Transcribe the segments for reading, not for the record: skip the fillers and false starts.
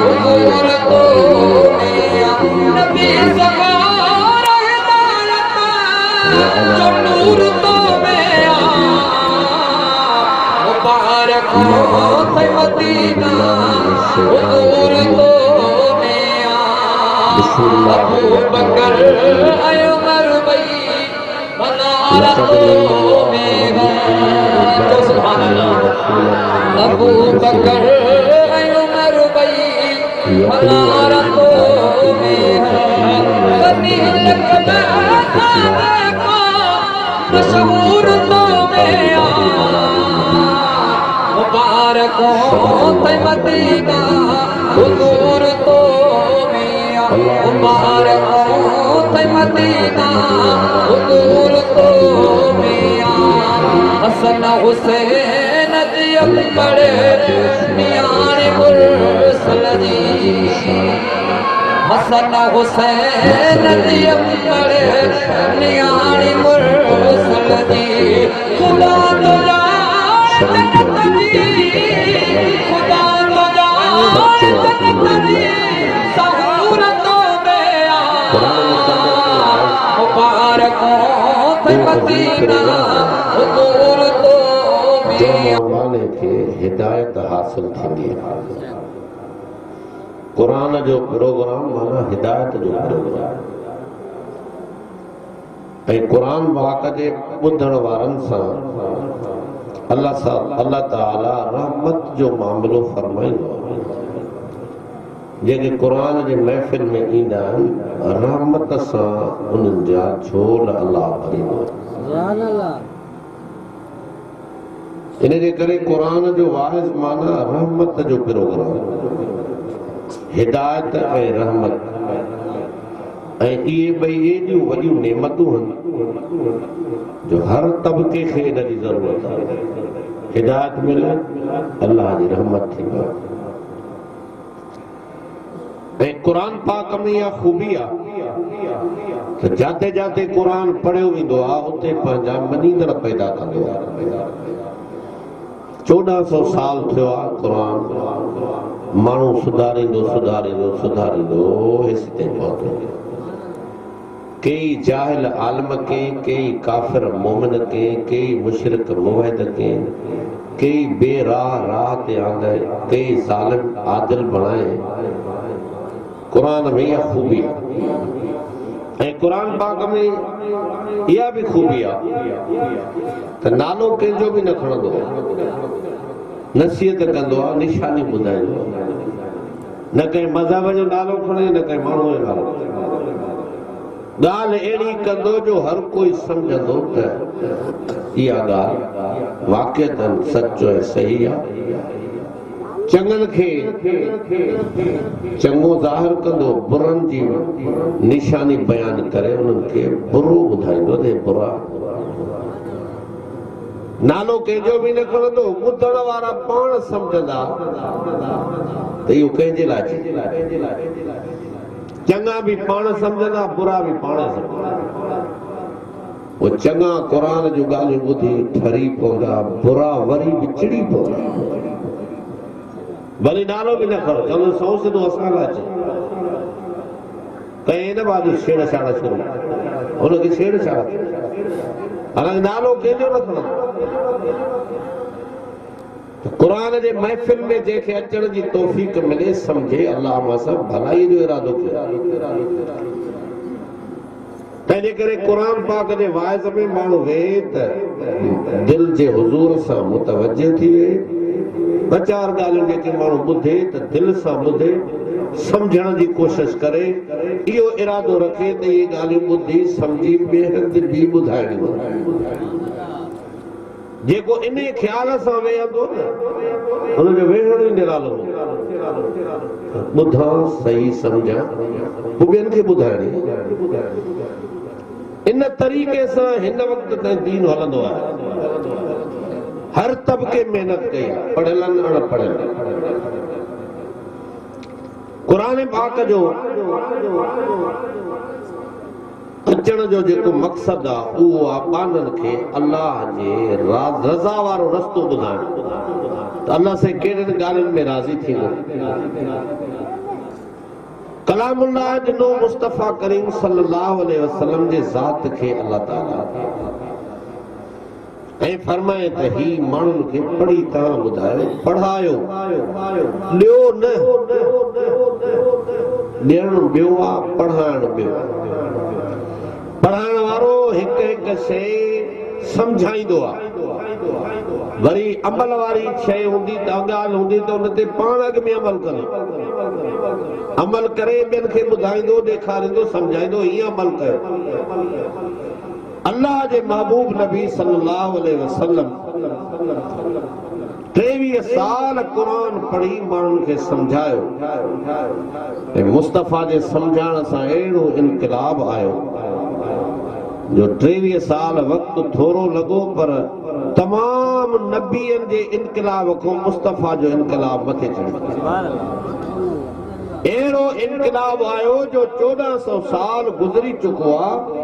हुजूर तो मियां नबी सगार हिदायत जो नूर तो मियां मुबारक हो ते मदीना हुजूर तो मियां अबू बकर उमर बई मनारत में है सुभान अल्लाह अबू बकर उमर बई मनारत में है बनी मशहूर तो में मुबारक हो ते मदीना हुजूर तो मियां मुबारक हो ते मदीना हुजूर तो मियां हसन हुसैन जी अकबर मियां मुरसल जी हसन हुसैन जी अकबर मियां मुरसल जी खुदा तो जन्नत जी खुदा तो जन्नत जी सहूरतों में मुबारक हो ते मदीना हुजूर तो मौलाने खे हिदायत हासिल थींदी आहे। कुरान जो प्रोग्राम माना हिदायत जो प्रोग्राम ऐं कुरान पाक जे ॿुधण वारनि सां अल्लाह ताला रहमत जो मामिलो फरमाईंदो आहे। जेके कुरान जे महफ़िल में ईंदा आहिनि रहमत सां उन्हनि जा झोल अल्लाह भरींदो आहे। इन जे करे कुरान जो वाहिज़ माना रहमत जो प्रोग्राम हिदायत ऐं रहमत ऐं इहे ॿई एॾियूं वॾियूं नेमतूं आहिनि जो हर तबके खे इन जी ज़रूरत आहे। हिदायत मिले अल्लाह जी रहमत थींदी ऐं क़ुरान पाक में इहा ख़ूबी आहे त जाते जाते क़ुरान पढ़ियो वेंदो आहे उते पंहिंजा मञींदड़ पैदा कंदो आहे। 1400 साल थियो आहे क़ुरान माण्हू सुधारींदो सुधारींदो सुधारींदो हेसि ताईं पहुतो। कई जाहिल आलम के कई काफ़िर मोमिन के कई मुशरिक मुवहिद के कई बेराह राह ते आंदे कई ज़ालिम आदिल बणाए कुरान में इहा खूबी ऐं कुरान पाक में इहा बि खूबी आहे त नालो कंहिंजो बि न खणंदो नसीहत कंदो आहे निशानी ॿुधाईंदो न कंहिं मज़हब जो नालो खणे न कंहिं माण्हू जो नालो ॻाल्हि अहिड़ी कंदो जो हर कोई सम्झंदो त इहा ॻाल्हि वाक़िअतन सचो ऐं सही आहे। चङनि खे चङो ज़ाहिर कंदो बुरनि जी निशानी बयान करे उन्हनि खे बुरो ॿुधाईंदो त बुरा नालो कंहिंजो बि न खणंदो ॿुधण वारा पाण सम्झंदा त इहो कंहिंजे लाइ चङा बि पाण सम्झंदा बुरा बि पाण सम्झंदा उहे चङा क़ुरान जूं ॻाल्हियूं ॿुधी ठरी पवंदा बुरा वरी बि चिड़ी पवंदा भले नालो बि न खणो चवंदो सौ सिधो असां लाइ अचे कई न बाजू छेड़छाड़ शुरू हुनखे छेड़छाड़ हालांकि नालो कंहिंजो न खणंदो कुरान जे महफ़िल में जंहिंखे अचण जी तौफ़ीक़ मिले सम्झे अल्लाह मां सां भलाई जो इरादो कयो। तंहिंजे करे क़ुरान पाक जे वाइज़ में माण्हू वेहे त दिल जे हुज़ूर सां मुतवज्जो थी वे ॿ चार ॻाल्हियूं जेके माण्हू ॿुधे त दिल सां ॿुधे सम्झण जी कोशिश करे इहो इरादो रखे त इहे ॻाल्हियूं ॿुधी सम्झी ॿिए हंधि बि ॿुधाइणियूं जेको इन ख़्याल सां वेहंदो न हुनजो वेहण ई निरालो ॿुधां सही सम्झां पोइ ॿियनि खे ॿुधाइणी इन तरीक़े सां हिन वक़्त ताईं दीन हलंदो आहे। हर तबके महिनत कई आहे पढ़ियल अणपढ़ियल क़ुरान पाक जो अचण जो जेको मक़सद आहे उहो आहे ॿारनि खे अल्लाह जे रज़ा वारो रस्तो ॿुधाइणु अल्लाह से केड़नि ॻाल्हियुनि में राज़ी थींदो कलामुल्लाह ॾिनो मुस्तफ़ा करीम सल्लल्लाहु अलैहि वसल्लम जे ज़ात खे अल्लाह ताला ऐं फरमाए त ही माण्हुनि खे पढ़ी तव्हां ॿुधायो पढ़ायो ॾियो न ॾियणु ॿियो आहे पढ़ाइणु ॿियो पढ़ाइण वारो हिकु हिकु शइ सम्झाईंदो आहे वरी अमल वारी शइ हूंदी ॻाल्हि हूंदी त उन ते पाण अॻ में अमल कंदो अमल करे ॿियनि खे ॿुधाईंदो ॾेखारींदो सम्झाईंदो हीअं अमल कयो अल्लाह जे महबूब नबी सल्लल्लाहु अलैहि वसल्लम 23 साल क़ुरान पढ़ी माण्हुनि खे सम्झायो ऐं मुस्तफ़ा जे सम्झाइण सां अहिड़ो इनकलाब आयो जो 23 साल वक़्तु थोरो लॻो पर तमाम नबीअनि जे इनकलाब खां मुस्तफ़ा जो इनकलाब मथे चढ़ी अहिड़ो इनकलाब आयो जो 1400 साल गुज़री चुको आहे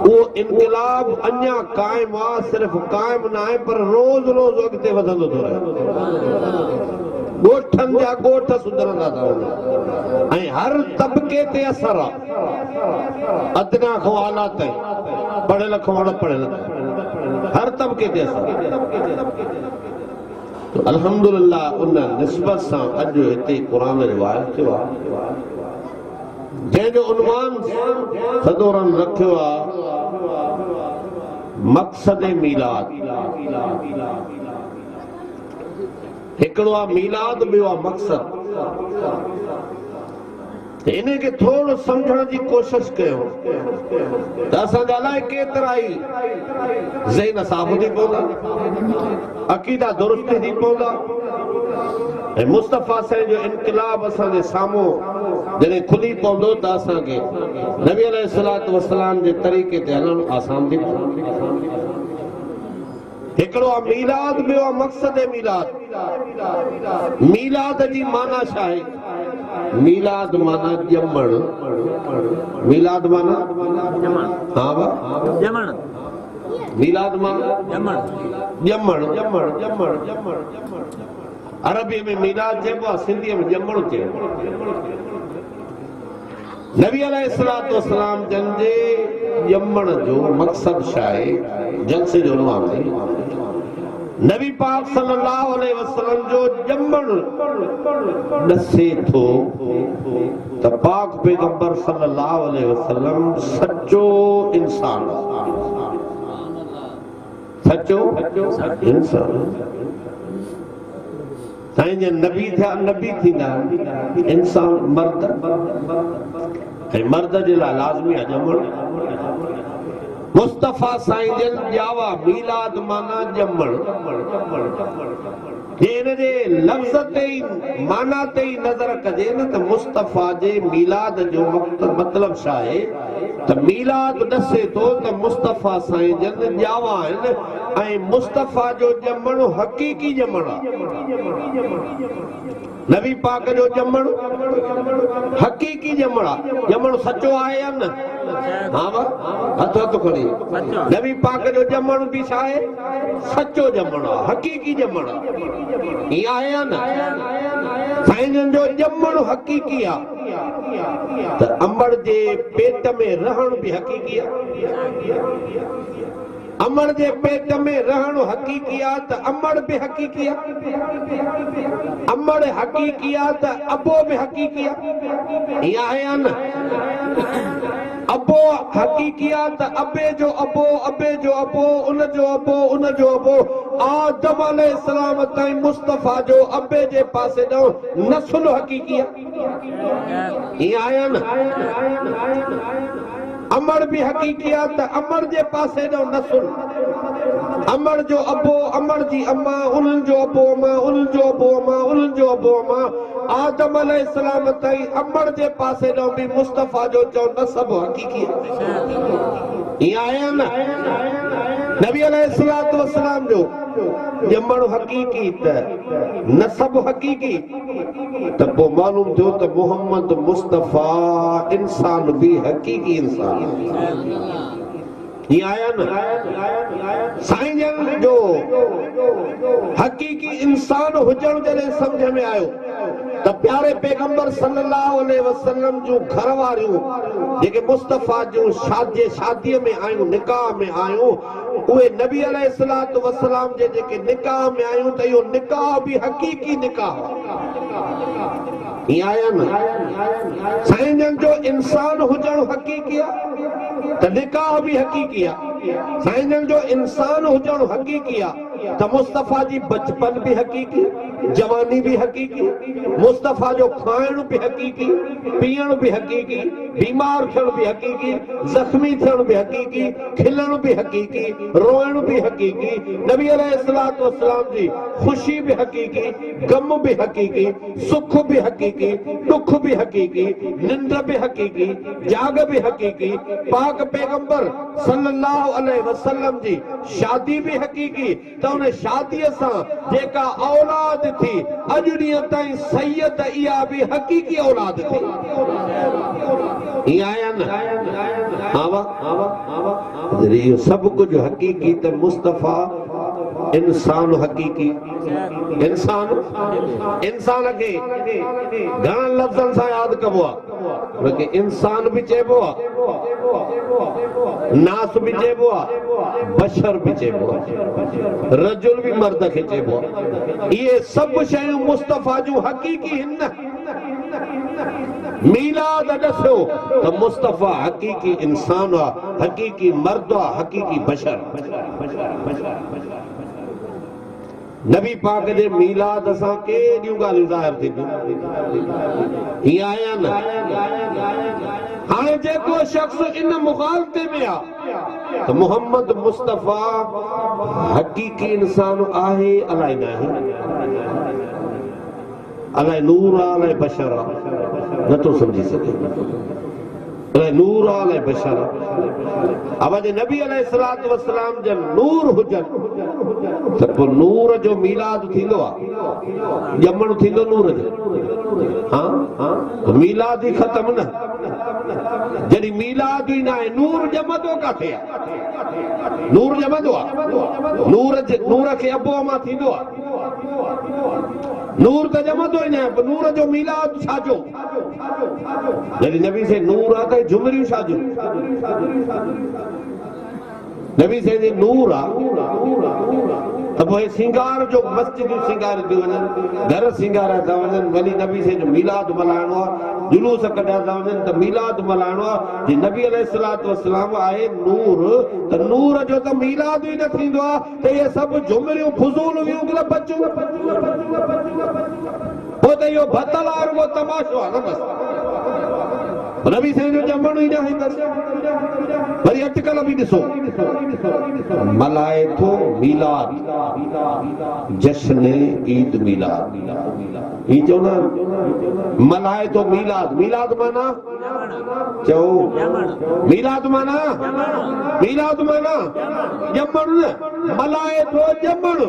वो इनकलाब अन्या कायम आ सिर्फ कायम ना है पर रोज रोज अगते वधंदो थो रहे गोठन जा गोठ सुधरंदा था ऐं हर तबके ते असर आ अदना खो आला ताईं पढ़ियल खो अणपढ़ियल हर तबके ते असर तो अल्हम्दुलिल्लाह उन निस्बत सां अॼु हिते क़ुरान रिवायत थियो आहे जंहिंजो उन्वान सदोरन रखियो आहे मक़सद मीलाद हिकिड़ो आहे मीलाद ॿियो आहे मक़सद इन खे थोरो सम्झण जी कोशिश कयो त असांजा अलाए केतिरा ई ज़हन साफ़ थी पवंदा अक़ीदा दुरुस्त थी पवंदा ऐं मुस्तफ़ा साईं जो इनकलाब असांजे साम्हूं जॾहिं खुली पवंदो त असांखे नबी अलैहिस्सलातु वस्सलाम जे तरीक़े ते हलणु आसान थी पवंदो हिकिड़ो आहे मीलाद ॿियो आहे मक़सद मीलाद मीलाद जी माना छा आहे मीलाद माना ॼमण मीलाद माना हा ॼमण मीलाद माना ॼमण अरबीअ में मीलाद चइबो आहे सिंधीअ में ॼमण चइबो नबी अलैहिस्सलातु वस्सलाम जन जे ॼमण जो मक़सद छा आहे जलसे जो उन्वान आहे नबी पाक सल्लल्लाहु अलैहि वसल्लम जो ॼमण ॾसे थो त पाक पैगंबर सल्लल्लाहु अलैहि वसल्लम सचो इंसान सचो इंसान साईं जन नबी थिया नबी थींदा इंसान मर्द ऐं मर्द जे लाइ लाज़मी आहे ॼमण मुस्तफ़ा साईं जन ॼावा मीलाद माना ॼमण इन जे लफ़्ज़ ते ई माना ते ई नज़र कजे न त मुस्तफ़ा जे मीलाद जो मतिलबु छा आहे त मीलाद ॾसे थो त मुस्तफ़ा साईं जन ॼावा आहिनि ऐं मुस्तफ़ा जो ॼमण हक़ीक़ी ॼमण आहे नबी पाक जो ॼमण हक़ीक़ी ॼमण आहे ॼमण सचो आहे या न हा हथ हथ खणी नबी पाक जो ॼमण बि छा आहे सचो ॼमण आहे हक़ीक़ी ॼमण आहे हीअं आहे या न साईं जन जो ॼमण हक़ीक़ी आहे त अंबड़ जे पेट में रहण बि हक़ीक़ी आहे अमड़ जे पेट में रहण हक़ीक़ी आहे त अमड़ बि हक़ीक़ी आहे अमड़ हक़ीक़ी आहे त अबो बि हक़ीक़ी आहे हीअं आहे या न अबो हक़ीक़ी आहे त अबे जो अबो उन जो अबो आदम अलैहिस्सलाम ताईं मुस्तफ़ा जो अबे जे पासे ॾांहुं नस्ल हक़ीक़ी आहे हीअं आहे या न अमड़ भी हकीकी आहे त अमड़ जे पासे ॾो नसुल अमड़ जो अबो अमड़ जी अम्मा उन्हनि जो अबो अम्मा उन्हनि जो अबो अम्मा उन्हनि जो अबो अम्मा आदम अलैहिस्सलाम ताईं अमड़ जे पासे ॾो बि मुस्तफ़ा जो चओ नसब हकीकी आहे हीअं आहे न नबी अलैहिस्सलातु वस्सलाम जो ॼमण हकीकी त नसब हकीकी त पोइ मालूम थियो त मोहम्मद मुस्तफ़ा इंसान बि हकीकी इंसान ये आया न साईं जन जो हकीकी इंसान हुजण जॾहिं सम्झ में आयो त प्यारे पैगंबर सल्लल्लाहु अलैहि वसल्लम जूं घर वारियूं जेके मुस्तफ़ा जूं शादीअ में आयूं निकाह में आयूं उहे नबी अलैहिस्सलातु वसलाम जे जेके निकाह में आयूं त इहो निकाह बि हकीकी निकाह ये आया न साईं जन जो इंसान हुजण हकीकी आहे त निकाह भी हकीकी आहे साईं जन जो इंसान हुजण हकीकी आहे त मुस्तफ़ा जी बचपन भी हकीकी जवानी भी हकीकी मुस्तफ़ा जो खाइण भी हकीकी पीअण भी हकीकी बीमार थियण भी हकीकी जख्मी थियण भी हकीकी खिलण भी हकीकी रोइण भी हकीकी नबी अलैहिस्सलातु वस्सलाम जी खुशी भी हकीकी गम भी हकीकी सुख भी हकीकी दुख भी हकीकी निंद भी हकीकी जाग भी हकीकी पाक पैगंबर सल्लल्लाहु अलैहि वसल्लम जी शादी भी हकीकी त उन शादीअ सां जेका औलाद थी अॼु ॾींहं ताईं सैयद इहा बि हकीकी औलाद थी इहा आया न इहो सभु कुझु हकीकी त मुस्तफ़ा इंसान हकीकी इंसान खे घणनि लफ़्ज़नि सां यादि कबो आहे उनखे इंसान बि चइबो आहे नास भी चइबो आहे बशर भी चइबो आहे रजुल भी मर्द खे चइबो आहे इहे सभु शयूं मुस्तफ़ा जूं हकीकी हिन मीलाद ॾसियो त मुस्तफ़ा हकीकी इंसान आहे हकीकी मर्द आहे हकीकी बशर नबी पाक जे मीलाद सां केॾियूं ॻाल्हियूं ज़ाहिर थींदियूं हीअं आया न हाणे जेको शख़्स इन मुखालते में आहे त मोहम्मद मुस्तफ़ा हकीकी इंसान आहे अलाए न आहे अलाए नूर आहे अलाए बशर आहे नथो सम्झी सघे अलाए नूर आहे अलाए बशर आहे अब जे नबी अलैहिस्सलातु वस्सलाम जन नूर हुजनि त पोइ नूर जो मीलाद थींदो आहे ॼमण थींदो नूर जो हाँ मीलाद ई ख़तम न जॾहिं मीलाद ई न आहे नूर ॼमंदो किथे आहे नूर ॼमंदो आहे नूर खे अबो मां थींदो आहे नूर त ॼमंदो ई न आहे नूर जो मीलाद छाजो जॾहिं नबी से नूर आहे त झुमरियूं छाजो नबी से जे नूर आहे त पोइ सिंगार जो मस्जिदूं सिंगार थियूं वञनि घर सिंगारिया था वञनि वरी नबी से जो मीलाद मल्हाइणो आहे जुलूस कढिया था वञनि त मीलाद मल्हाइणो आहे जी नबी अलैहिस्सलातु वस्सलाम आहे नूर त नूर जो त मीलाद ई न थींदो आहे त इहे सभु झुमरियूं फुज़ूल हुयूं कि न बचूं पोइ त इहो भतल आहे रुॻो तमाशो आहे न बसि नबी से जो ॼमण ई न आहे वरी अटकल भी ॾिसो मल्हाए थो मीलाद जश्न ईद मीलाद ही चओ न मल्हाए थो मीलाद मीलाद माना चओ मीलाद माना ॼमण न मल्हाए थो ॼमण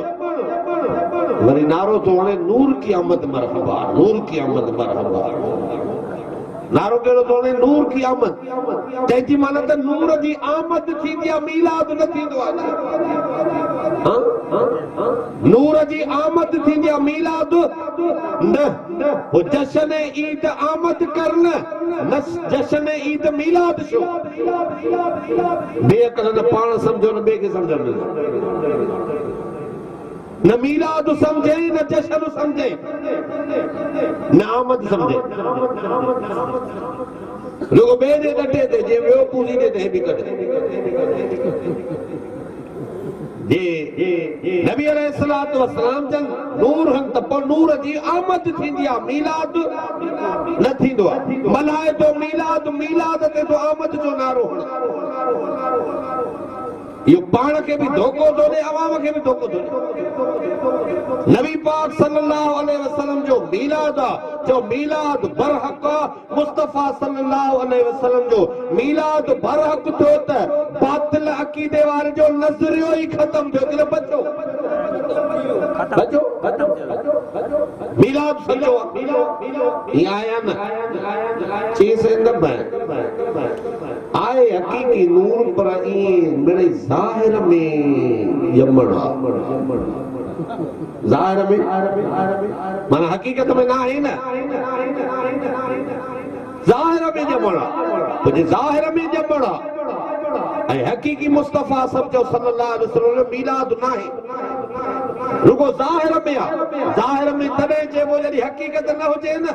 वरी नारो थो हणे नूर की आमद मरहबा नूर की आमद मरहबा नारो कहिड़ो थो हणे नूर की आमद तंहिंजी माना त नूर जी आमद थींदी आहे मीलाद न थींदो आहे नूर जी आमद थींदी आहे मीलाद न हो जश्न ईद आमद कर न जश्न ईद मीलाद छो ॿिए न पाण सम्झो न ॿिए खे सम्झो न मीलाद समझे न जश्न समझे न आमद समझे लोग ॿिए जे ॾटे ते जे वियो पूरी ते बि कढे जे नबी अलैहिस्सलातु वस्सलाम जन नूर हन त पोइ नूर जी आमद थींदी आहे मीलाद न थींदो आहे मल्हाए थो मीलाद ते तो आमद जो नारो इहो पाण खे बि धोखो थो ॾे अवाम खे बि धोखो थो ॾे नबी पाक सल्लल्लाहु अलैहि वसल्लम जो मीलाद आहे जो मीलाद बरहक आहे मुस्तफ़ा सल्लल्लाहु अलैहि वसल्लम जो मीलाद बरहक थियो त बातिल अक़ीदे वारे जो नज़रियो ई ख़तम थियो कि न बचो मीलाद सचो ये आया न चीज़ न बन आए हकीकी नूर पर ये मेरे ज़ाहिर में यमड़ा ज़ाहिर में माना हकीकत में ना है ना ज़ाहिर में जमड़ा मुझे ज़ाहिर में जमड़ा ऐ हकीकी मुस्तफा समझो सल्लल्लाहु अलैहि वसल्लम मीलाद ना है रुको ज़ाहिर में तने जे वो जड़ी हकीकत न हो जे न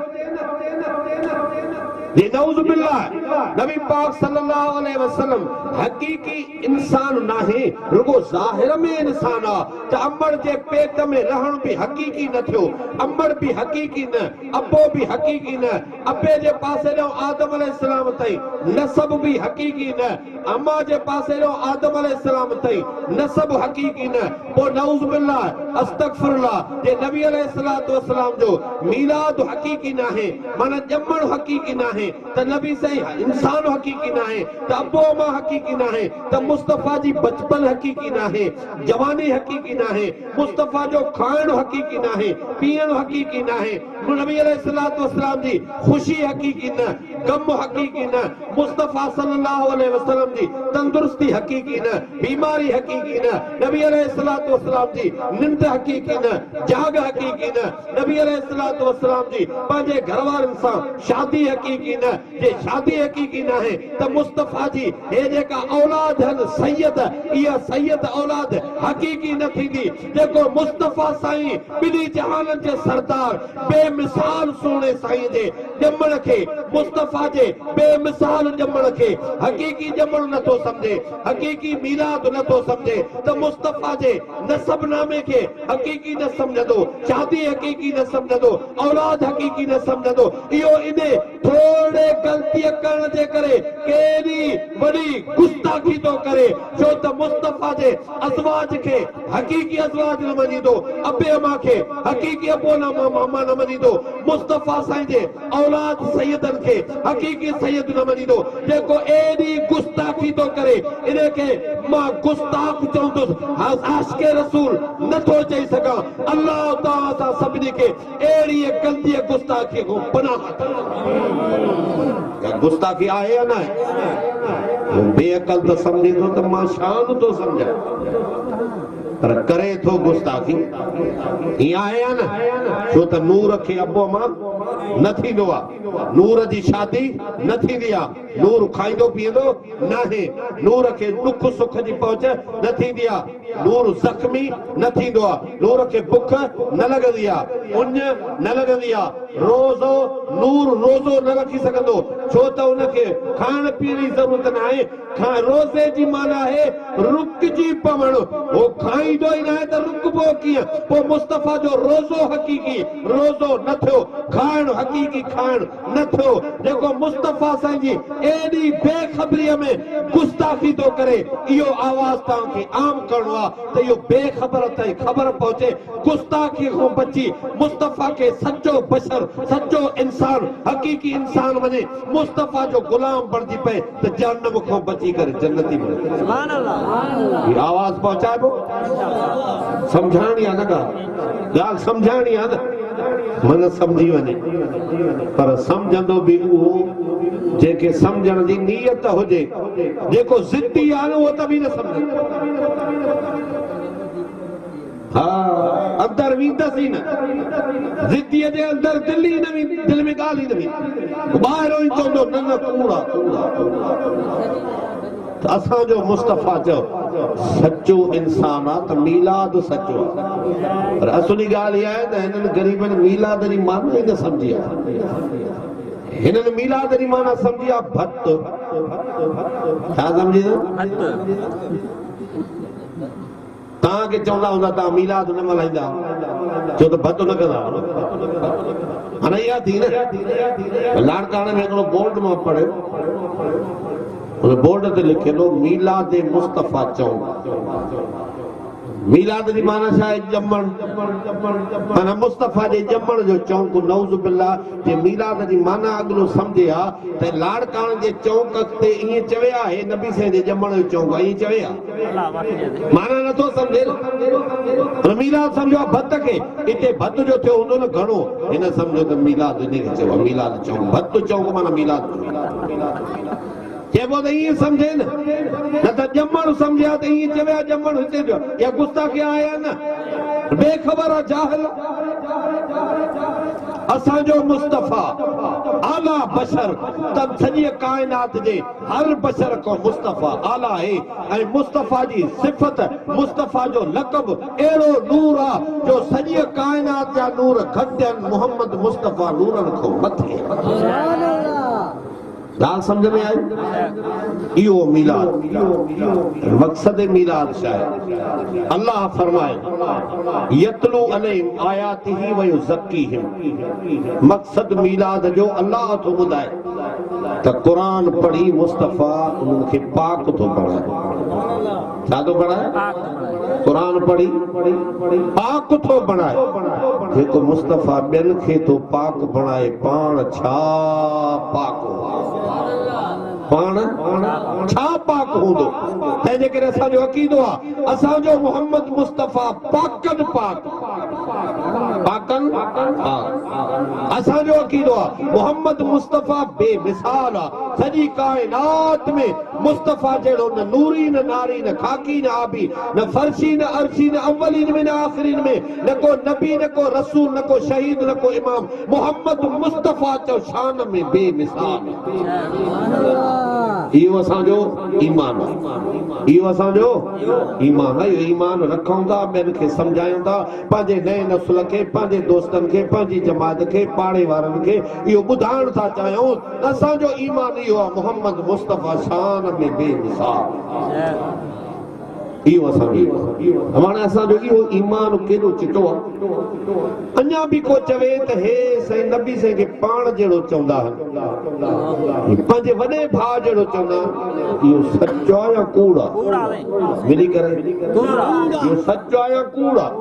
ये नऊज़ बिल्लाह नबी पाक सल्लल्लाहु अलैहि वसल्लम हकीकी इंसान ना है रुको ज़ाहिर में इंसान आ त अम्बर जे पेट में रहण भी हकीकी न थियो अम्बर भी हकीकी न अब्बो भी हकीकी न अब्बे जे पासे जो आदम अलैहिस्सलाम तई नसब भी हकीकी न अम्मा जे पासे जो आदम अलैहिस्सलाम तई नसब हकीकी न पो नऊज़ बिल्लाह अस्तगफिरुल्लाह जे नबी अलैहिस्सलातु वस्सलाम जो मीलाद हकीकी ना है माना जमण हकीकी ना है त नबी सही इंसान हकीकी ना है त अब्बो अम्मा हकीकी ना है त मुस्तफा जी बचपन हकीकी ना है जवानी हकीकी ना है मुस्तफा जो खान हकीकी ना है पीण हकीकी ना है नबी अलैहिस्सलातु वस्सलाम जी खुशी हकीकी न गम हकीकी न मुस्तफा सल्लल्लाहु अलैहि वसल्लम जी तंदुरुस्ती हकीकी न बीमारी हकीकी न नबी अलैहिस्सलातु वस्सलाम जी निंद हकीकी न जाग हकीकी न नबी अलैहिस्सलातु वस्सलाम जी पंहिंजे घरवारनि सां शादी हकीकी न जे शादी हकीकी न है त मुस्तफा जी हे जेका औलाद हन सैयद इहा सैयद औलाद हकीकी न थींदी जेको मुस्तफा साईं ॿिनी जहाननि जे सरदार बेमिसाल सोने साईं जे ॼमण खे मुस्तफा जे बेमिसाल ॼमण खे हकीकी ॼमण नथो समझे हकीकी मीलाद नथो समझे त मुस्तफा जे नसबनामे खे हकीकी न समझंदो शादी हकीकी न समझंदो औलाद हकीकी न समझंदो इहो इने थोड़े ग़लती करण जे करे केॾी वॾी गुस्ताखी थो करे छो त मुस्तफा जे अज़वाज खे हकीकी अज़वाज न मञींदो अबे अमा खे हकीकी अबो न मामा न मञींदो मुस्तफा साईं जे औलाद सैयदनि खे हकीकी सैयद न मञींदो जेको एॾी गुस्ताखी थो करे इन खे मां गुस्ताख चवंदुसि आशिक़े रसूल नथो चई सघां अल्लाह ताला सां सभिनी खे अहिड़ी ग़लती गुस्ताखी खां पनाह गुस्ताखी आहे या न बेअक़ल त सम्झींदो त मां शान थो सम्झां पर करे थो गुस्ताखी हीअं आहे या न छो त नूर खे अबो मां न थींदो आहे नूर जी शादी न थींदी आहे नूर खाईंदो पीअंदो न आहे नूर खे दुख सुख जी पहुच न थींदी आहे नूर ज़ख्मी न थींदो आहे नूर खे बुख न लॻंदी आहे उञ न लॻंदी आहे रोज़ो नूर रोज़ो न रखी सघंदो छो त उनखे खाइण पीअण जी ज़रूरत न आहे रोज़े जी माना आहे रुकजी पवण हो खाईंदो ई न आहे त रुकबो कीअं पोइ मुस्तफा जो रोज़ो हकीकी रोज़ो न थियो खाइण हकीकी खाइण न थियो जेको मुस्तफा साईं जी एॾी बेख़बरीअ में गुस्ताखी थो करे इहो आवाज़ तव्हांखे आम करणो आहे त इहो बेख़बर ताईं ख़बर पहुचे गुस्ताखी खां बची मुस्तफा खे सचो बशर सचो इंसान हकीकी इंसान वञे मुस्तफा जो गुलाम बणिजी पए त जहन्नम खां बची करे जन्नती बणे सुभान अल्लाह इहा आवाज़ पहुचाइबो समझाणी आहे न ॻाल्हि समझाणी आहे न मन समझी वञे पर समझंदो बि उहो जेके समझण जी नीयत हुजे जेको ज़िद्दी आहे न उहो त बि न सम्झे हाँ अंदर वेंदसि ई न ज़िद्दीअ जे अंदर दिल ई न वेंदी दिल में ॻाल्हि ई न वेंदी ॿाहिरों ई चवंदो न न कूड़ा त असांजो मुस्तफा चयो सचो इंसान आहे त मीलाद सचो आहे पर असली ॻाल्हि इहा आहे त हिननि ग़रीबनि मीलाद जी माना ई न सम्झी आहे हिननि मीलाद जी माना सम्झी आहे भत छा सम्झी तव्हांखे चवंदा हूंदा तव्हां मीलाद न मल्हाईंदा छो त भत न कंदा हाणे इहा थी न लाड़काणे में हिकिड़ो बोर्ड मां पढ़ियो बोर्ड ते लिखियलु मीलाद मुस्तफा चऊं मीलाद जी माना छा आहे? ॼमण। माना मुस्तफ़ा जे ॼमण जो चौंक नौज़ बिल्ला जे मीलाद जी माना अॻिलो सम्झे हा त लाड़काण जे चौंक ते ईअं चवे हा हे नबी साईं जे ॼमण जो चौंक ईअं चवे हा माना नथो सम्झे न मीलाद सम्झो भत खे हिते भत जो थियो हूंदो न घणो हिन सम्झो त मीलाद इनखे चयो आहे मीलाद चौंक भत चौंक माना मीलाद चइबो त ईअं सम्झे न त ॼमण सम्झे हा त ईअं चवे हा ॼमण हिते जो या गुस्ताखी आया न बेख़बर आहे जाहिल असांजो मुस्तफ़ा आला बशर तब सॼी काइनात जे हर बशर को मुस्तफ़ा आला आहे ऐं मुस्तफ़ा जी सिफ़त मुस्तफ़ा जो लक़ब अहिड़ो नूर आहे जो सॼी काइनात जा नूर घटनि मोहम्मद मुस्तफ़ा नूरनि खां मथे ॻाल्हि सम्झ में आई इहो मीलाद मक़सद मीलाद छा आहे अल्लाह फरमाए यतलू अलैहिम आयातिही व युज़क्कीहिम मक़सद मीलाद जो अल्लाह थो ॿुधाए त क़ुरान पढ़ी मुस्तफ़ा उन्हनि खे पाक थो बणाए छा थो बणाए क़ुरान पढ़ी पाक थो बणाए जेको मुस्तफ़ा ॿियनि खे थो पाक बणाए पाण छा पाक पाण छा पाक हूंदो तंहिंजे करे असांजो अक़ीदो आहे असांजो मोहम्मद मुस्तफ़ा पाकनि पाक पाकनि पाक असांजो अक़ीदो आहे मोहम्मद मुस्तफ़ा बेमिसाल आहे सॼी काइनात में मुस्तफ़ा जहिड़ो न नूरी न नारी न खाकी न आबी न फर्शी न अर्शी न अव्वलीन में न आख़िरीन में न को नबी न को रसूल न को शहीद न को इमाम मोहम्मद मुस्तफ़ा जो शान में बेमिसाल इहो असांजो ईमान आहे इहो असांजो ईमान आहे इहो ईमान रखूं था ॿियनि खे सम्झायूं था पंहिंजे नए नस्ल खे पंहिंजे दोस्तनि खे पंहिंजी जमात खे पाड़े वारनि खे इहो ॿुधाइण था चाहियूं असांजो ईमान इहो आहे मोहम्मद मुस्तफ़ा शान में बेमिसाल इहो असांजो हाणे असांजो इहो ईमान केॾो चिटो आहे अञा बि को चवे त हे साईं नबी साईं खे पाण जहिड़ो चवंदा आहिनि पंहिंजे वॾे भाउ जहिड़ो चवंदा आहिनि इहो सचो आहे या कूड़ आहे मिली करे इहो सचो आहे या कूड़ आहे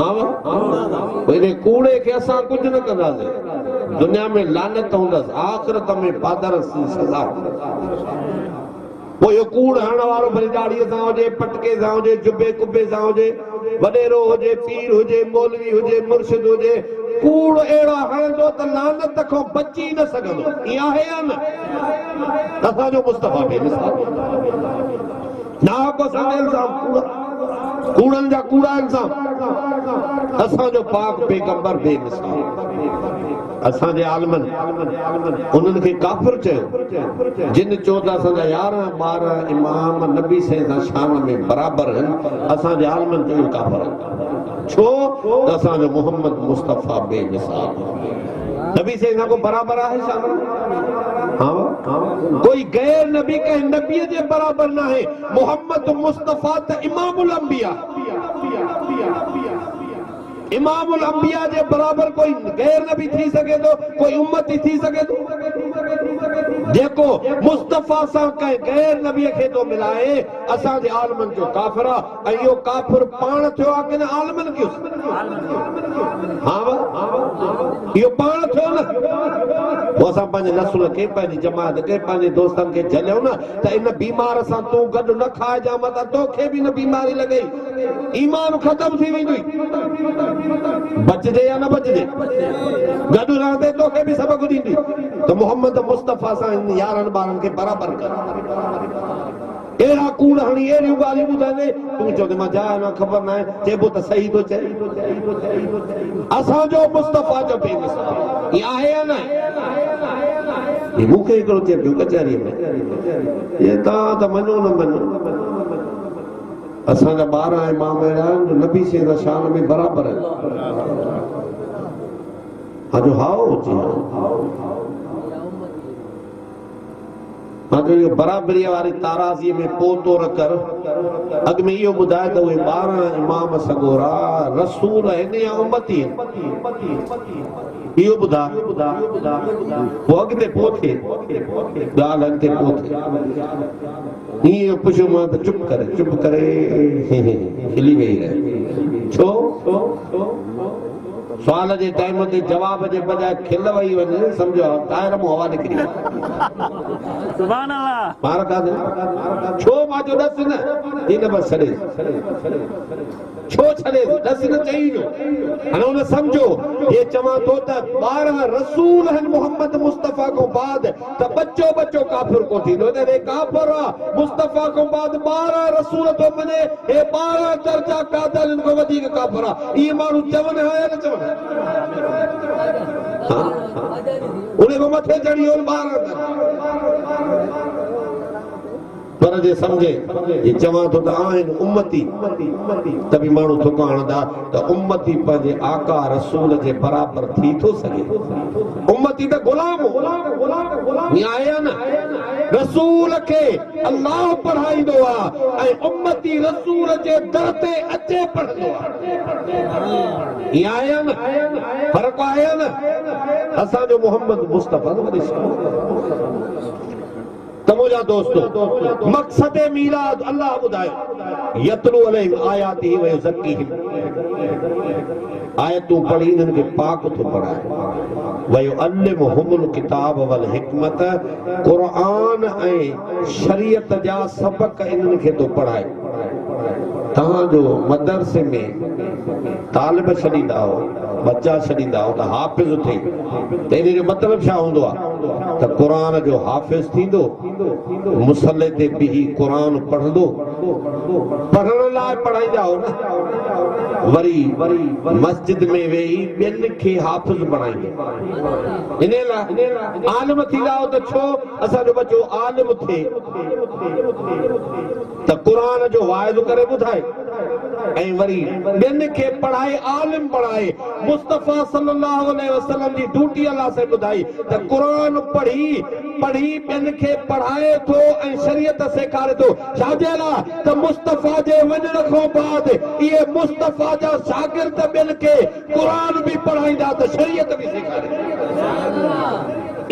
हा कूड़े खे असां कुझु न कंदासीं दुनिया में लानत हूंदसि आख़िरत में बादर सज़ा वो यो कूड़ हण वारो भले दाढ़ीअ सां हुजे पटके सां हुजे जुबे कुबे सां हुजे वॾेरो हुजे पीर हुजे मौलवी हुजे मुर्शिद हुजे कूड़ अहिड़ा हणंदो त लानत खां बची न सघंदो ईअं आहे या न असांजो मुस्तफ़ा बेमिसाल ना को सां इल्ज़ाम कूड़नि जा कूड़ा इल्ज़ाम असांजो पाक पैगंबर बेमिसाल असांजे आलमनि उन्हनि खे काफ़िर चयो जिन चयो त असांजा 11 12 इमाम नबी साईं सां शान में बराबरि आहिनि असांजे आलमनि चयो काफ़िर छो त असांजो मोहम्मद मुस्तफ़ा बेमिसाल नबी साईं सां को बराबरि आहे शान हाँ कोई गैर नबी कंहिं नबीअ जे बराबरि न आहे मोहम्मद मुस्तफ़ा त इमामुल अंबिया इमामुल अंबिया जे बराबर कोई गैर नबी थी सके तो कोई उम्मती थी सके तो जेको मुस्तफ़ा सां कंहिं गैर नबीअ खे थो मिलाए असांजे आलमनि जो काफ़िर आहे ऐं इहो काफ़िर पाण थियो आहे की न आलमनि कयो हा इहो पाण थियो न पोइ असां पंहिंजे नस्ल खे पंहिंजी जमात खे पंहिंजे दोस्तनि खे झलियूं न त इन बीमार सां तूं गॾु न खाइजां मत तोखे बि न बीमारी लॻई ईमान ख़तम थी वेंदी बचजे या न बचजे गॾु रहंदे तोखे बि सबक ॾींदी त मोहम्मद मुस्तफ़ा सां 11 ॿारनि खे बराबरि कर अहिड़ा कूड़ हणी अहिड़ियूं ॻाल्हियूं ॿुधाईंदे तूं चवंदे मां जाइ न ख़बर न आहे चइबो त सही थो चए असांजो मुस्तफ़ा जो बेमिसाल इहा आहे या न मूंखे हिकिड़ो चए पियो कचहरीअ में हे तव्हां त मञो न मञो असांजा 12 इमाम अहिड़ा आहिनि जो नबी साईं सां शान में बराबरि आहिनि हाजो हाओ हाँ जो ये बराबरी वारी ताराज़ी में पोतो न कर अग में इहो ॿुधाए त उहे 12 इमाम सगोरा रसूल आहिनि या उम्मती इहो ॿुधा पोइ अॻिते पोइ थिए ॻाल्हि अॻिते पोइ थिए ईअं पुछो मां त चुप करे हिली वेही रहे छो सवाल जे टाइम ते जवाब जे बजाय खिल वही वञे सम्झो टायर मां हवा निकिरी सुभान अल्लाह मार का छो मां जो ॾस न इन बस छॾे छो छॾे ॾस न चई जो हाणे उन सम्झो ये चवां थो त 12 रसूल आहिनि मोहम्मद मुस्तफ़ा खां बाद त बच्चो काफ़िर को थींदो हे काफ़िर आहे मुस्तफ़ा खां बाद 12 रसूल थो मञे हे 12 दर्जा कादल खां वधीक काफ़िर आहे इहे माण्हू चवनि हा या न चवनि उन को मथे चढ़ी और 12 पर जे समझे ये चवां तो त आहिनि उम्मती त बि माण्हू थुका हणंदा त उम्मती पंहिंजे आका रसूल जे बराबर थी थो सघे उम्मती त गुलाम आया न रसूल खे अल्लाह पढ़ाईंदो आहे ऐं उम्मती रसूल जे दर ते अचे पढ़ंदो आहे इहा आया न फ़र्क़ु आया न असांजो मोहम्मद मुस्तफ़ा तमुजा दोस्तों मकसद मीलाद अल्लाह ॿुधायो यतलू अलैहिम आयातिही व युज़क्कीहिम आयतूं पढ़ी इन्हनि खे पाक थो पढ़ाए व युअल्लिमुहुमुल किताब वल हिकमत क़ुरान ऐं शरीयत जा सबक इन्हनि खे थो पढ़ाए तव्हांजो मदरसे में तालिब छॾींदा हो बच्चा छॾींदा हो त हाफ़िज़ थिए त इन जो मतिलबु छा हूंदो आहे त क़ुरान जो हाफ़िज़ थींदो मुसले ते बिही क़ुरान पढ़ंदो पढ़ण लाइ पढ़ाईंदा हो न वरी मस्जिद में वेही ॿियनि खे हाफ़िज़ बणाईंदो इन लाइ आलिम थींदा हो त छो असांजो बच्चो आलिम थिए त क़ुरान जो वाइदो करे ॿुधाए ऐं वरी ॿियनि खे पढ़ाए आलिम बणाए मुस्तफ़ा सल्लल्लाहु अलैहि वसल्लम जी ड्यूटी अल्लाह से ॿुधाई त क़ुरान पढ़ी ॿियनि खे पढ़ाए थो ऐं शरीयत सेखारे थो छाजे लाइ त मुस्तफ़ा जे वञण खां बाद इहे मुस्तफ़ा जा शागिर्द ॿियनि खे क़ुरान बि पढ़ाईंदा त शरीयत बि सेखारे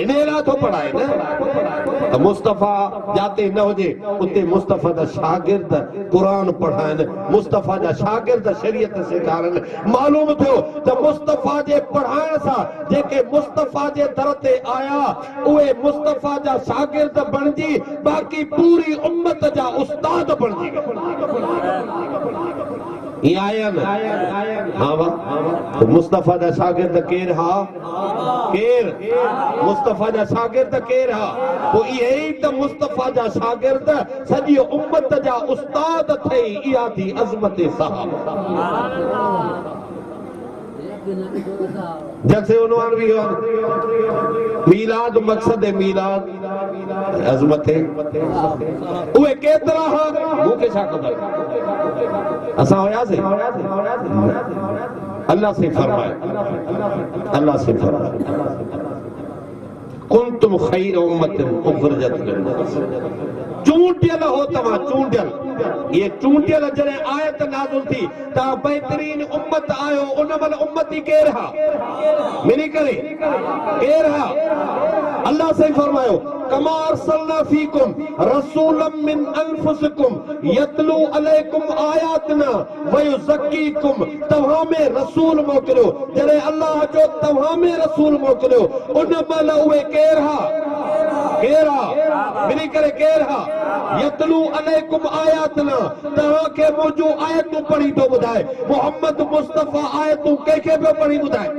इन लाइ थो पढ़ाए न मुस्तफ़ा जाते न हुजे उते मुस्तफ़ा जा शागिर्द क़ुरान पढ़ाइनि मुस्तफ़ा जा शागिर्द शरीयत सेखारनि मालूम थियो त मुस्तफ़ा जे पढ़ाइण सां जेके मुस्तफ़ा जे दर ते आया उहे मुस्तफ़ा जा शागिर्द बणिजी बाक़ी पूरी उम्मत जा उस्ताद बणिजी ये आया न हाँ वाह मुस्तफ़ा जा शागिर्द केर हा केर मुस्तफ़ा जा शागिर्द केर हा पोइ इहे ई त मुस्तफ़ा जा शागिर्द सॼी उम्मत जा उस्ताद ठही इहा थी अज़मत सहाबा जैसे उन्वान भी हो मीलाद मकसद मीलाद अज़मत उहे केतिरा हा मूंखे छा ख़बर असां हुयासीं अल्लाह से फरमाए कुंतुम खैर उम्मतिन उखरिजत लिन्नास चूंटियल हो तव्हां चूंटियल ये चूंटियल जॾहिं आयत नाज़िल थी तव्हां बहितरीन उम्मत आयो उन महिल उम्मती केर हा मिली करे केर हा अल्लाह से फरमायो कमा अरसलना फीकुम रसूलन मिन अनफुसिकुम यतलू अलैकुम आयातना व युज़क्कीकुम तव्हां में रसूल मोकिलियो जॾहिं अल्लाह जो तव्हां में रसूल मोकिलियो उन महिल उहे केर हा केर हा मिली करे केर हा यतलू अलैकुम आयातना तव्हां खे मुंहिंजूं आयतूं पढ़ी थो ॿुधाए मोहम्मद मुस्तफ़ा आयतूं कंहिंखे पियो पढ़ी ॿुधाए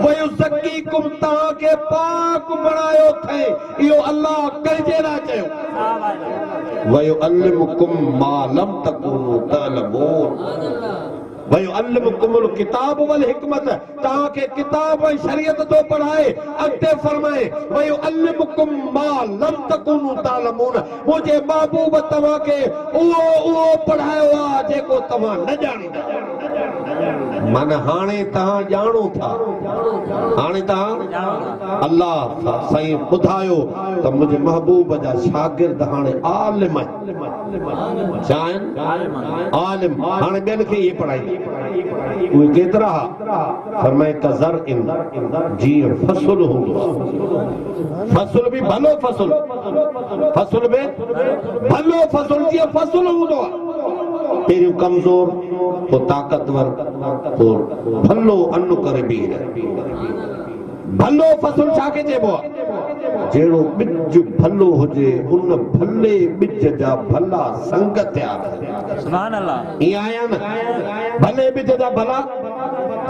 व युज़क्कीकुम तव्हां खे पाक बणायो अथई इहो अल्लाह कंहिंजे लाइ चयो व युअल्लिमुकुम मा लम तकुनू तअलमून वयुअल्लिमुकुमुल किताब वल हिकमत, ताके किताब ऐं शरीयत तो पढ़ाए। अॻिते फरमाए वयुअल्लिमुकुम मा लम तकुनू तालमून, मुंहिंजे महबूब तव्हांखे उहो पढ़ायो आहे जेको तव्हां न ॼाणींदा। माना हाणे तव्हां ॼाणो था, हाणे तव्हां अल्लाह साईं ॿुधायो त मुंहिंजे महबूब जा शागिर्द हाणे आलिम आहिनि। छा आहिनि? आलिम। हाणे ॿियनि खे इहे पढ़ाई उहे केतिरा? फरमाए कज़र इन, जीअं फ़सुल हूंदो, फ़सुल बि भलो फ़सुल, फ़सुल में भलो फ़सुल जीअं फ़सुल हूंदो आहे, पहिरियों कमज़ोर पोइ ताक़तवर पोइ भलो अनु करे बीह। भलो फ़सुल छाखे चइबो आहे? जहिड़ो ॿिज भलो हुजे उन भले ॿिज जा भला संग तयार। सुभान अल्लाह। ईअं आया न, भले ॿिज जा भला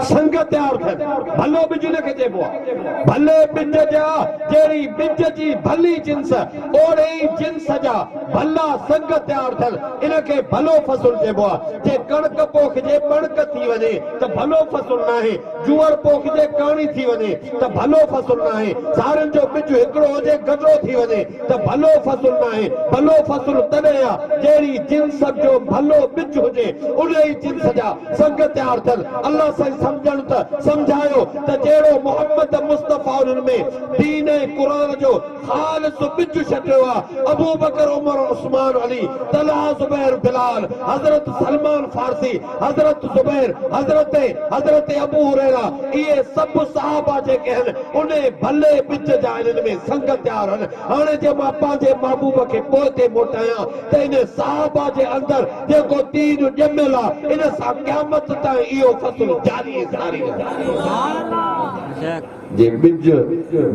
संग तयार थियनि, भलो ॿिज हुनखे चइबो आहे। भले ॿिज जा जहिड़ी ॿिज जी भली जिन्स ओड़े ई जिन्स जा भला संग तयार थियनि, इनखे भलो फ़सुल चइबो आहे। जे कणक पोखिजे कणक थी वञे त भलो फ़सुल न आहे, जूअर पोखिजे कहाणी थी वञे त भलो फ़सुल न आहे, सारनि जो ॿिज हिकिड़ो हुजे गॾो थी वञे त भलो फ़सुल न आहे। भलो फ़सुल तॾहिं आहे जहिड़ी जिन्स जो भलो ॿिज हुजे उन ई जिन्स जा संग तयार थियनि। अल्लाह साईं सम्झण त सम्झायो त जहिड़ो मोहम्मद मुस्तफ़ा उन्हनि में दीन ऐं क़ुरान जो ख़ालिस ॿिज छॾियो आहे, अबू बकर, उमर, उस्मान, अली, तलहा, ज़ुबैर, बिलाल, हज़रत सलमान फारसी, हज़रत ज़ुबैर, हज़रत अबू हुरैरा, इहे सभु सहाबा जेके आहिनि उन भले ॿिज जा इन्हनि में संग तयार आहिनि। हाणे जे मां पंहिंजे महबूब खे पोइ ते मोटायां त इन सहाबा जे अंदरि जेको दीन ॼमियल आहे इन सां क़यामत ताईं इहो फ़सुल जारी सारी रहे। जे ॿिज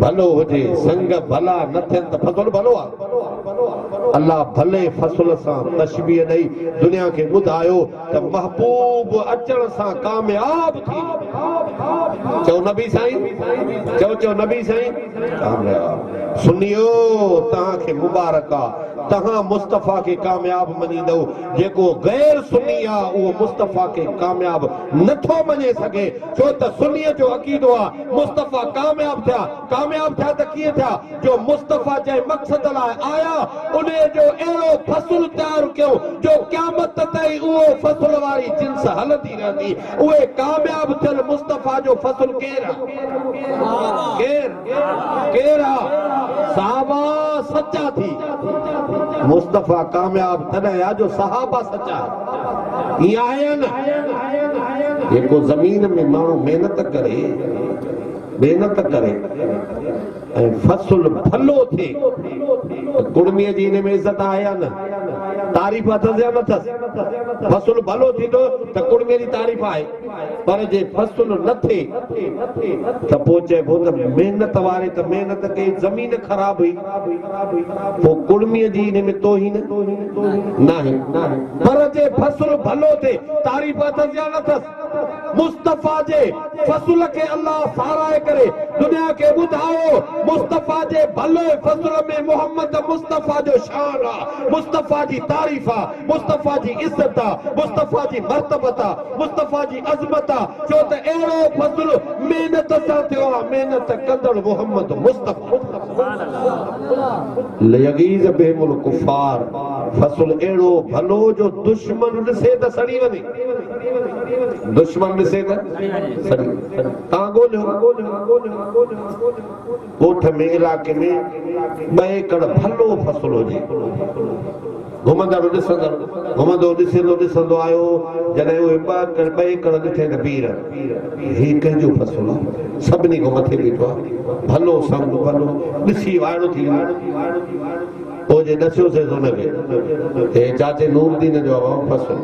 भलो हुजे संग भला न थियनि त फ़सुल भलो आहे। अल्लाह भले फ़सुल सां तशबीह ॾेई दुनिया खे ॿुधायो त महबूब अचण सां कामयाब थी। चओ नबी साईं, चओ नबी साईं कामयाब। सुनियो तव्हांखे मुबारक आहे, तव्हां मुस्तफ़ा खे कामयाब मञींदो। जेको गैर सुन्नी आहे उहो मुस्तफ़ा खे कामयाब नथो मञे सघे, छो त सुन्नीअ जो अक़ीदो आहे मुस्तफ़ा कामयाब थिया त कीअं थिया? जो मुस्तफ़ा जे मक़सद लाइ आया उन जो अहिड़ो फ़सुल तयार कयो जो क़यामत ताईं उहो फ़सुल वारी जिन्स हलंदी रहंदी। उहे कामयाब थियल मुस्तफ़ा जो फ़सुल केरु आहे? केरु आहे? सहाबा सचा थी। मुस्तफ़ा कामयाब तॾहिं आहे जो सहाबा सचा। ईअं आहे न, जेको ज़मीन में माण्हू महिनत करे ऐं फ़सुल भलो थिए त कुड़मीअ जी हिन में इज़त आहे या न? तारीफ़ अथसि या न अथसि? फ़सुल भलो थींदो त कुड़मीअ जी तारीफ़ आहे, पर जे फ़सुल न थिए त पोइ चइबो त महिनत वारे त महिनत कई, ज़मीन ख़राब हुई, पोइ कुड़मीअ जी हिन में तोहीन न आहे। पर जे फ़सुल भलो थिए तारीफ़ अथसि या न अथसि? मुस्तफ़ा जे फ़सुल खे अल्लाह साराए करे दुनिया खे ॿुधायो मुस्तफ़ा जे भले फ़सुल में मोहम्मद मुस्तफ़ा जो शान आहे, मुस्तफ़ा जी तारीफ़ आहे, मुस्तफ़ा जी इज़त आहे, मुस्तफ़ा जी मर्तबत आहे, मुस्तफ़ा जी अज़मत आहे, छो त अहिड़ो फ़सुल महिनत सां थियो आहे, महिनत कंदड़ मोहम्मद मुस्तफ़ा। लयगीज़ बिहिमुल कुफ़ार, फ़सुल अहिड़ो भलो जो दुश्मन ॾिसे त सड़ी वञे, दुश्मन ॾिसे त सड़ी। तव्हां ॻोठ में इलाइक़े में ॿ एकड़ भलो फ़सुल हुजे, घुमंदड़ ॾिसंदो आयो, जॾहिं उहे ॿ एकड़ ॾिठे त पीर ही कंहिंजो फ़सुल आहे? सभिनी खां मथे बीठो आहे, भलो संग भलो ॾिसी वाइड़ो थी वियो। पोइ जे ॾसियोसीं हुनखे हे चाचे नूरदीन जो फ़सुल,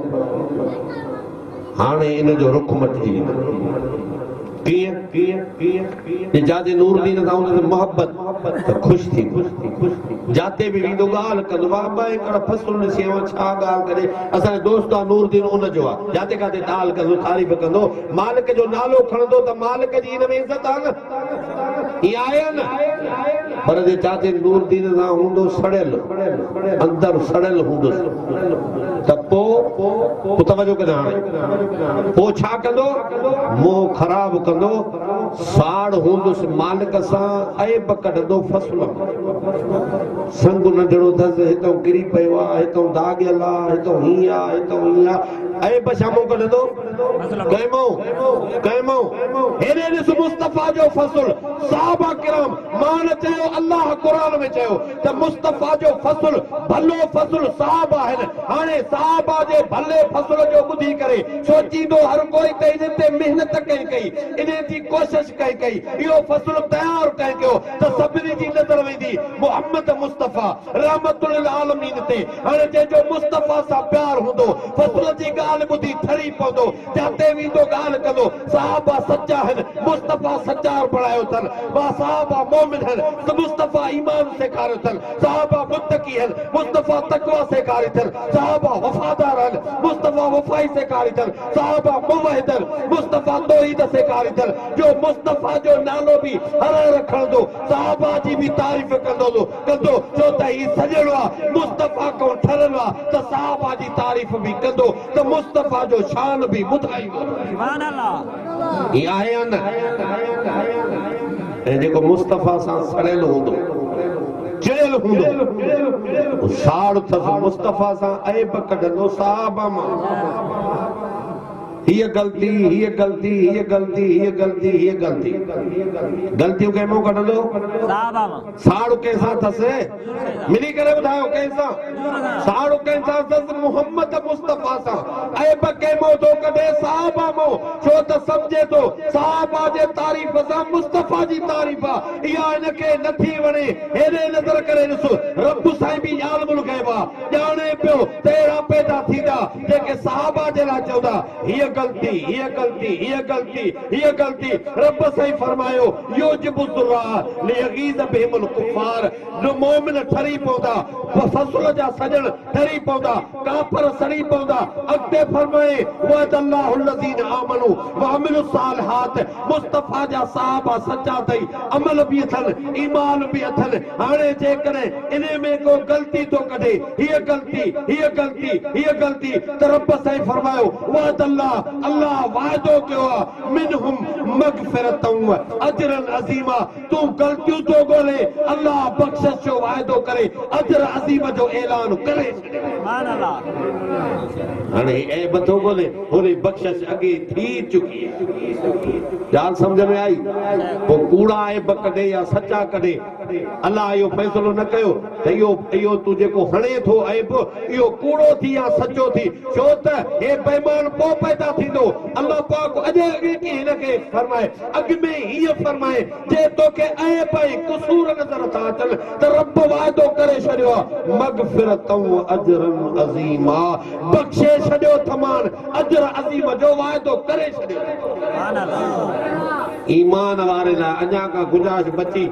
हाणे इन जो रुख मटिजी वेंदो। जाते नूरदीन सां हुन मोहब्बत त ख़ुशि थी, जाते बि वेंदो ॻाल्हि कंदो, ॿ एकड़ फ़सुल ॾिसी छा ॻाल्हि करे, असांजो दोस्त आहे नूरदीन उनजो आहे, जाते काथे ॻाल्हि कंदो तारीफ़ कंदो, मालिक जो नालो खणंदो त मालिक जी हिन में इज़त आहे न। ये आया न पर जे चाचे नूरदीन सां हूंदो सड़ियल अंदर सड़ियल हूंदो त पोइ तवजो कजो हाणे पोइ छा कंदो मोह ख़राब कंदो साड़ हूंदुसि मालिक सां ऐब कढंदो फसल संग नंढड़ो अथसि हितां किरी पियो आहे हितां दाॻियल आहे हितां हीअं आहे हितां हीअं आहे ऐब शामो कढंदो कहमो हेॾे ॾिस मुस्तफ़ा जो फसल साहबा किराम मान चयो अल्लाह क़ुरान में चयो त मुस्तफ़ा जो फसल भलो फसल साहब आहिनि हाणे साहबा जे भले फसल जो ॿुधी करे सोचींदो हर कोई त इन ते महिनत कई इन जी कोशिश कई इहो फसल तयारु कयो त सभिनी जी नज़र वेंदी मुहम्मद मुस्तफ़ा रहमतुल लिल आलमीन ते हाणे जंहिंजो मुस्तफ़ा सां प्यार हूंदो फसल जी ॻाल्हि ॿुधी ठरी पवंदो जाते वेंदो ॻाल्हि कंदो साहबा सचा आहिनि मुस्तफ़ा सचार बणायो अथनि साहबा मोमिन आहिनि त मुस्तफ़ा ईमान सेखारियो अथनि साहबा मुत्तकी आहिनि मुस्तफ़ा तक़वा सेखारी अथनि साहबा वफ़ादार आहिनि मुस्तफ़ा वफ़ाई सेखारी अथनि साहबा मुवहिद आहिनि मुस्तफ़ा तौहीद सेखारी अथनि जो मुस्तफ़ा जो नालो बि हराए रखंदो साहबा जी बि तारीफ़ कंदो छो त ही सजणो आहे मुस्तफ़ा खां ठहियल आहे त साहबा जी तारीफ़ बि कंदो त मुस्तफ़ा जो शान बि ॿुधाईंदो सुभान अल्लाह ही आहे या न ऐं जेको मुस्तफ़ा सां सड़ियल हूंदो चयल हूंदो साड़ अथसि मुस्तफ़ा सां ऐब कढंदो साहबा मां हीअ ग़लती ग़लतियूं कंहिंमो कढंदो साड़ू कंहिंसां अथसि मिली करे ॿुधायो कंहिंसां साड़ू कंहिंसां अथसि मुहम्मद मुस्तफ़ा सां ऐब कंहिंमो थो कढे साहबा मां छो त सम्झे थो साहबा जे तारीफ़ सां मुस्तफ़ा जी तारीफ़ आहे इहा हिनखे नथी वणे हेॾे नज़र करे ॾिसो रब साईं बि ॼाण कयो आहे ॼाणे पियो त अहिड़ा पैदा थींदा जेके साहबा जे लाइ चवंदा हीअ गलती रब साईं फरमायो युजिबु ज़ुर्रा लियगीज़ बिहिमुल कुफ़ार जो मोमिन ठरी पवंदा फसल जा सजण ठरी पवंदा काफर सड़ी पवंदा अॻिते फरमाए वअदल्लाहु लज़ीना आमनू वअमिलु सालिहात मुस्तफ़ा जा साहबा सचा अथई अमल बि अथनि ईमान बि अथनि हाणे जेकॾहिं इन में को ग़लती थो कढे हीअ ग़लती त रब साईं फरमायो वअदल्लाह अल्लाह वाइदो कयो आहे मिनहुम मग़फ़िरतन व अजरन अज़ीमा तूं ग़लतियूं थो ॻोल्हे अल्लाह बख़्शिश जो वाइदो करे अजर अज़ीम जो ऐलान करे सुभान अल्लाह हाणे ऐब थो ॻोल्हे होॾे बख़्शिश अॻे थी चुकी आहे ॻाल्हि सम्झ में आई पोइ कूड़ा ऐब कढे या सचा कढे अल्लाह इहो फ़ैसिलो न कयो त इहो तूं जेको हणे थो ऐब इहो कूड़ो थी या सचो थी छो त हे बेईमान पोइ पैदा थींदो अल्लाह पाक अॻे की हिनखे फरमाए अॻ में हीअ फरमाए जे तोखे ऐब ऐं कुसूर नज़र था अचनि त रब वाइदो करे छॾियो आहे मग़फ़िरतन व अजरन अज़ीमा बख़्शे छॾियो तमान अजर अज़ीम जो वाइदो करे छॾियो सुभान अल्लाह ईमान वारे लाइ अञा का गुंजाइश बची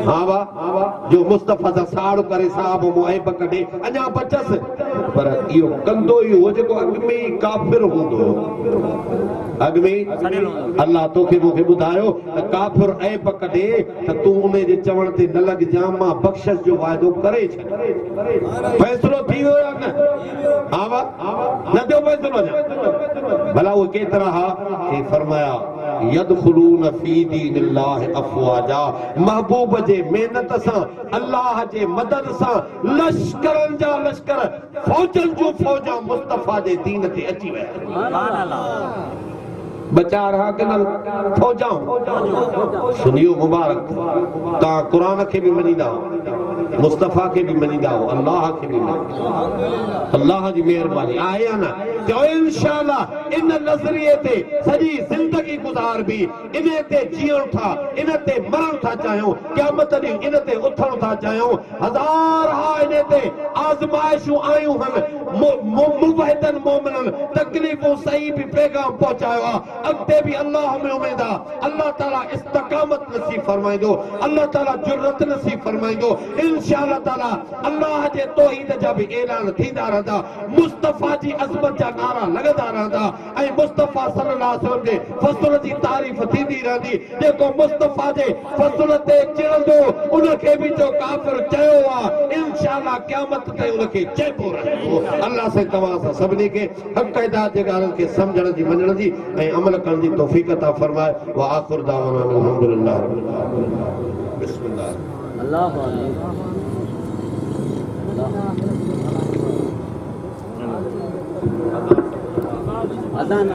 हा वाह जो मुस्तफ़ा सां साड़ करे साहब मूं ऐब कढे अञा बचसि पर इहो कंदो ई हो जेको अॻ में ई काफ़िर हूंदो अॻ में अल्लाह तोखे मूंखे ॿुधायो त काफ़िर ऐब कढे त तूं उन जे चवण ते न लॻजां मां बख़्शिश जो वाइदो करे छॾ फ़ैसिलो थी वियो या न हा वाह न थियो फ़ैसिलो अञा भला उहे केतिरा हा हे फरमाया यदखुलून फी दीनिल्लाहि अफ़वाजा महबूब जे महिनत सां अल्लाह जे मदद सां लश्करनि जा लश्कर फौजनि जूं फौजां मुस्तफ़ा जे दीन ते अची विया सुभान अल्लाह बचा रहा कि न फौजाऊं सुनियो मुबारक तव्हां क़ुरान खे बि मञींदा मुस्तफ़ा खे बि मञींदा अल्लाह खे बि मञींदा अल्लाह जी महिरबानी आहे या न चओ इंशाअल्लाह इन नज़रिए ते सॼी ज़िंदगी गुज़ार बि इन ते जीअण था इन ते मरण था चाहियूं क़यामत ॾींहुं इन ते उथण था चाहियूं हज़ार हा इन ते आज़माइशूं आयूं आहिनि मुवहिदन मोमिनन तकलीफ़ूं सही बि पैगाम पहुचायो आहे अॻिते बि अल्लाह में उमेद आहे अल्लाह ताला इस्तक़ामत नसीब फरमाईंदो अल्लाह ताला जुर्रत नसीब फरमाईंदो इंशाअल्लाह ताला अल्लाह जे तौहीद जा भी ऐलान थींदा रहंदा, मुस्तफा जी अज़मत जा नारा लगदा रहंदा ऐं मुस्तफा सल्लल्लाहु अलैहि वसल्लम जे फज़ल जी तारीफ़ थींदी रहंदी। जेको मुस्तफा जे फज़ल ते चिड़ंदो उनखे भी जो काफ़िर चयो आहे, इंशाअल्लाह क़यामत ते उनखे चइबो रहंदो। अल्लाह से तव्हां सां सभिनी खे हक़ हिदायत जे ॻाल्हियुनि खे सम्झण जी, मञण जी ऐं अमल करण जी तौफ़ीक़ अता फरमाए। व आख़िर दावाना अल्हम्दुलिल्लाह रब्बिल आलमीन। बिस्मिल्लाह। अल्लाह